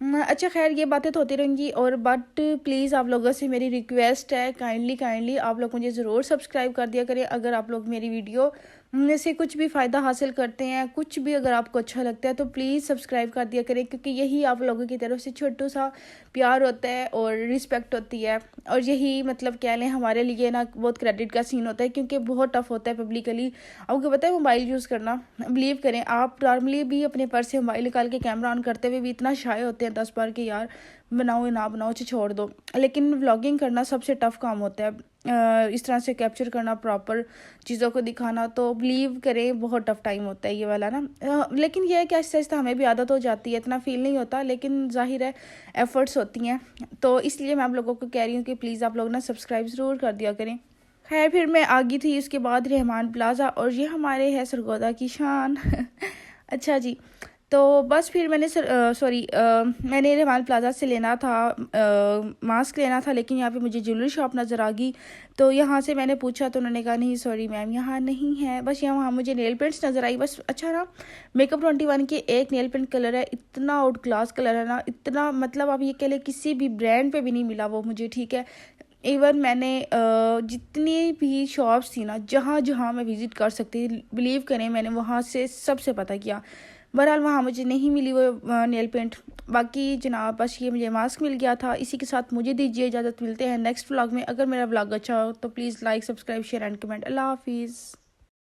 अच्छा खैर ये बातें तो होती रहेंगी, और बट प्लीज़ आप लोगों से मेरी रिक्वेस्ट है, काइंडली आप लोग मुझे ज़रूर सब्सक्राइब कर दिया करें। अगर आप लोग मेरी वीडियो में से कुछ भी फ़ायदा हासिल करते हैं, कुछ भी अगर आपको अच्छा लगता है तो प्लीज़ सब्सक्राइब कर दिया करें, क्योंकि यही आप लोगों की तरफ से छोटू सा प्यार होता है और रिस्पेक्ट होती है। और यही मतलब कह लें हमारे लिए ना बहुत क्रेडिट का सीन होता है, क्योंकि बहुत टफ होता है पब्लिकली आपको पता है मोबाइल यूज़ करना। बिलीव करें आप नॉर्मली भी अपने पर्स से मोबाइल निकाल के कैमरा ऑन करते हुए भी इतना शाय होते हैं 10 बार कि यार बनाओ ना बनाओ छोड़ दो, लेकिन व्लॉगिंग करना सबसे टफ काम होता है। इस तरह से कैप्चर करना, प्रॉपर चीज़ों को दिखाना, तो बिलीव करें बहुत टफ टाइम होता है ये वाला ना। लेकिन यह है कि आहिस्ता आहिस्ता हमें भी आदत हो जाती है, इतना फील नहीं होता, लेकिन जाहिर है एफर्ट्स होती हैं। तो इसलिए मैं आप लोगों को कह रही हूँ कि प्लीज़ आप लोग ना सब्सक्राइब ज़रूर कर दिया करें। खैर फिर मैं आ गई थी उसके बाद रहमान प्लाजा, और ये हमारे है सरगोदा की शान। अच्छा जी, तो बस फिर मैंने मैंने रहमान प्लाजा से लेना था, मास्क लेना था, लेकिन यहाँ पे मुझे ज्वेलरी शॉप नज़र आ गई। तो यहाँ से मैंने पूछा तो उन्होंने कहा नहीं सॉरी मैम यहाँ नहीं है। बस यहाँ मुझे नेल पेंट्स नज़र आई बस। अच्छा ना, मेकअप 21 के एक नेल पेंट कलर है, इतना आउट क्लास कलर है ना, इतना मतलब आप ये कह लें किसी भी ब्रांड पे भी नहीं मिला वो मुझे, ठीक है। इवन मैंने जितनी भी शॉप्स थी ना, जहाँ जहाँ मैं विज़िट कर सकती थी, बिलीव करें मैंने वहाँ से सबसे पता किया, बहरहाल वहाँ मुझे नहीं मिली वो नेल पेंट। बाकी जनाब बस ये मुझे मास्क मिल गया था। इसी के साथ मुझे दीजिए इजाज़त, मिलते हैं नेक्स्ट व्लॉग में। अगर मेरा व्लॉग अच्छा हो तो please like, subscribe, share and comment. अल्लाह हाफिज़।